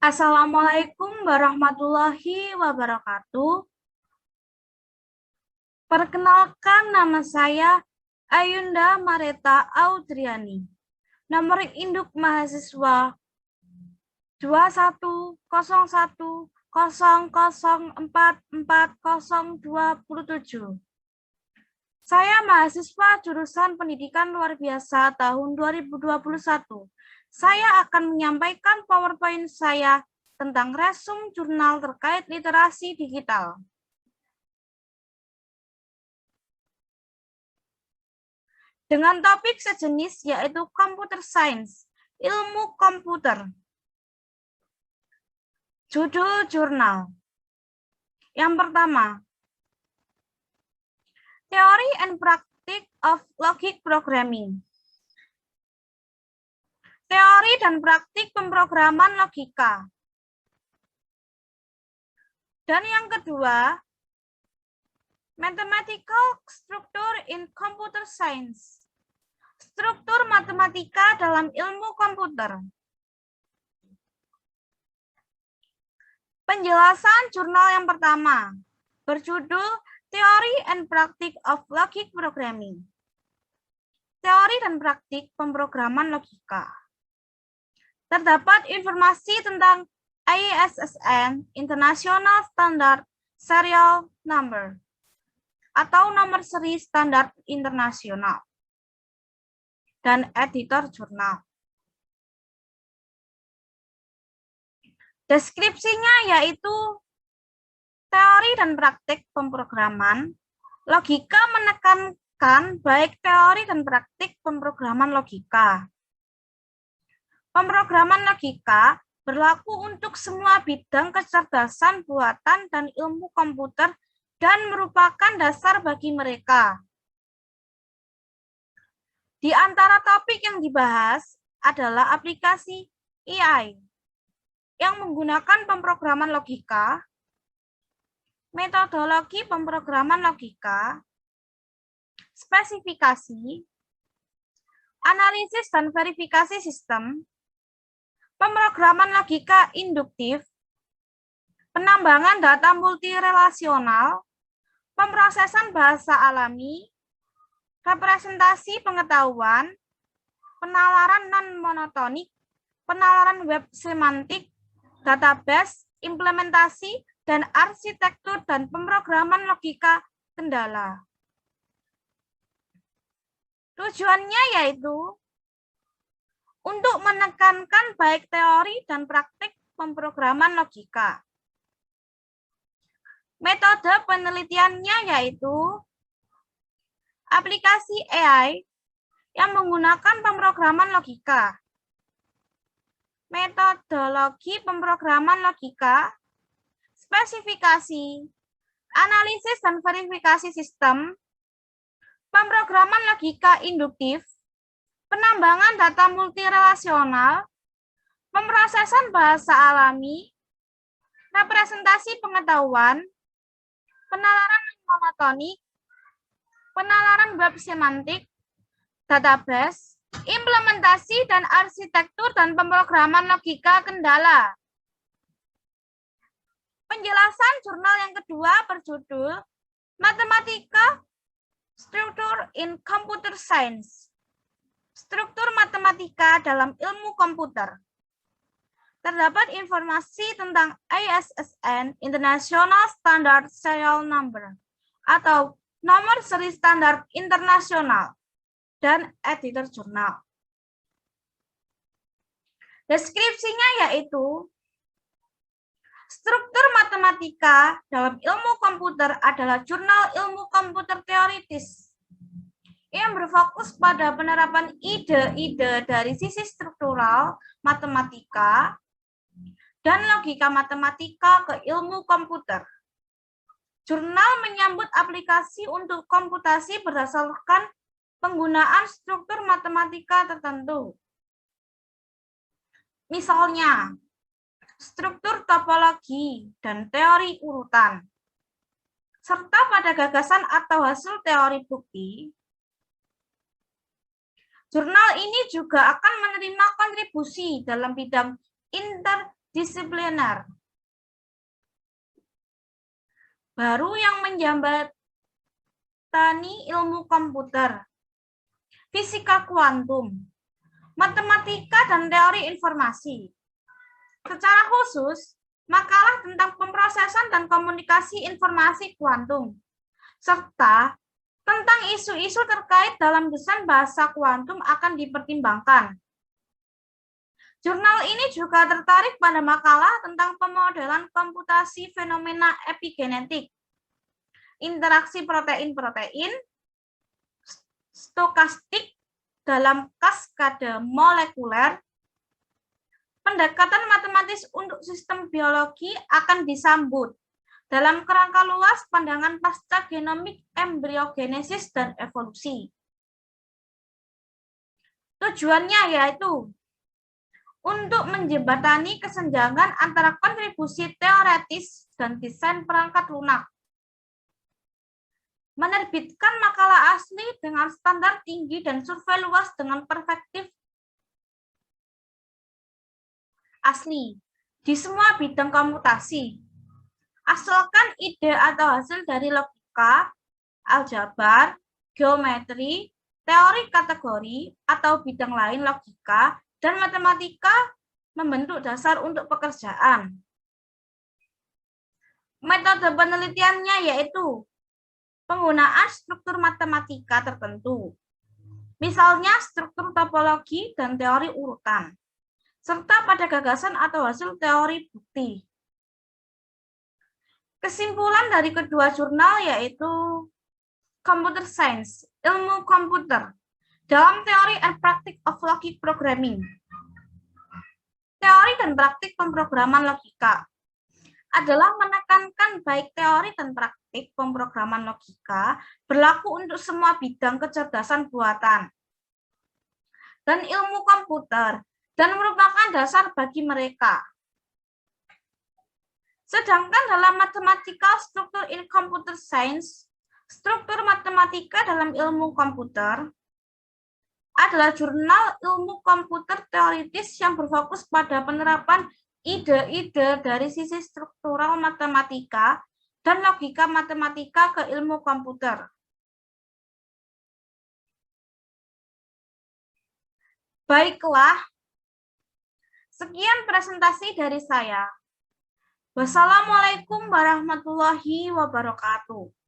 Assalamualaikum warahmatullahi wabarakatuh. Perkenalkan, nama saya Ayunda Mareta Audriani. Nomor induk mahasiswa 210100440227. Saya mahasiswa jurusan Pendidikan Luar Biasa tahun 2021. Saya akan menyampaikan PowerPoint saya tentang resume jurnal terkait literasi digital. Dengan topik sejenis yaitu Computer Science, ilmu komputer. Judul jurnal. Yang pertama, Theory and Practice of Logic Programming. Teori dan praktik pemrograman logika. Dan yang kedua, Mathematical Structure in Computer Science. Struktur matematika dalam ilmu komputer. Penjelasan jurnal yang pertama, berjudul Theory and Practice of Logic Programming. Teori dan praktik pemrograman logika. Terdapat informasi tentang ISSN International Standard Serial Number atau nomor seri standar internasional dan editor jurnal. Deskripsinya yaitu teori dan praktik pemrograman logika menekankan baik teori dan praktik pemrograman logika. Pemrograman logika berlaku untuk semua bidang kecerdasan buatan dan ilmu komputer dan merupakan dasar bagi mereka. Di antara topik yang dibahas adalah aplikasi AI yang menggunakan pemrograman logika, metodologi pemrograman logika, spesifikasi, analisis dan verifikasi sistem, pemrograman logika induktif, penambangan data multirelasional, pemrosesan bahasa alami, representasi pengetahuan, penalaran non-monotonik, penalaran web semantik, database, implementasi, dan arsitektur dan pemrograman logika kendala. Tujuannya yaitu untuk menekankan baik teori dan praktik pemrograman logika. Metode penelitiannya yaitu aplikasi AI yang menggunakan pemrograman logika, metodologi pemrograman logika, spesifikasi, analisis dan verifikasi sistem, pemrograman logika induktif, penambangan data multirelasional, pemrosesan bahasa alami, representasi pengetahuan, penalaran monotonik, penalaran web semantik, database, implementasi dan arsitektur dan pemrograman logika kendala. Penjelasan jurnal yang kedua berjudul Mathematical Structure in Computer Science. Struktur matematika dalam ilmu komputer. Terdapat informasi tentang ISSN International Standard Serial Number atau nomor seri standar internasional dan editor jurnal. Deskripsinya yaitu struktur matematika dalam ilmu komputer adalah jurnal ilmu komputer teoritis yang berfokus pada penerapan ide-ide dari sisi struktural matematika dan logika matematika ke ilmu komputer. Jurnal menyambut aplikasi untuk komputasi berdasarkan penggunaan struktur matematika tertentu. Misalnya, struktur topologi dan teori urutan, serta pada gagasan atau hasil teori bukti. Jurnal ini juga akan menerima kontribusi dalam bidang multidisipliner. Baru yang menjembatani ilmu komputer, fisika kuantum, matematika dan teori informasi. Secara khusus, makalah tentang pemrosesan dan komunikasi informasi kuantum, serta tentang isu-isu terkait dalam desain bahasa kuantum akan dipertimbangkan. Jurnal ini juga tertarik pada makalah tentang pemodelan komputasi fenomena epigenetik, interaksi protein-protein, stokastik dalam kaskade molekuler, pendekatan matematis untuk sistem biologi akan disambut dalam kerangka luas pandangan pasca genomik, embriogenesis, dan evolusi. Tujuannya yaitu untuk menjembatani kesenjangan antara kontribusi teoretis dan desain perangkat lunak, menerbitkan makalah asli dengan standar tinggi dan survei luas dengan perspektif asli di semua bidang komputasi, asalkan ide atau hasil dari logika, aljabar, geometri, teori kategori, atau bidang lain logika dan matematika membentuk dasar untuk pekerjaan. Metode penelitiannya yaitu penggunaan struktur matematika tertentu, misalnya struktur topologi dan teori urutan, serta pada gagasan atau hasil teori bukti. Kesimpulan dari kedua jurnal yaitu Computer Science, ilmu komputer, dalam teori and practice of logic programming. Teori dan praktik pemrograman logika adalah menekankan baik teori dan praktik pemrograman logika berlaku untuk semua bidang kecerdasan buatan dan ilmu komputer dan merupakan dasar bagi mereka. Sedangkan dalam mathematical structure in computer science, struktur matematika dalam ilmu komputer adalah jurnal ilmu komputer teoritis yang berfokus pada penerapan ide-ide dari sisi struktural matematika dan logika matematika ke ilmu komputer. Baiklah, sekian presentasi dari saya. Wassalamualaikum warahmatullahi wabarakatuh.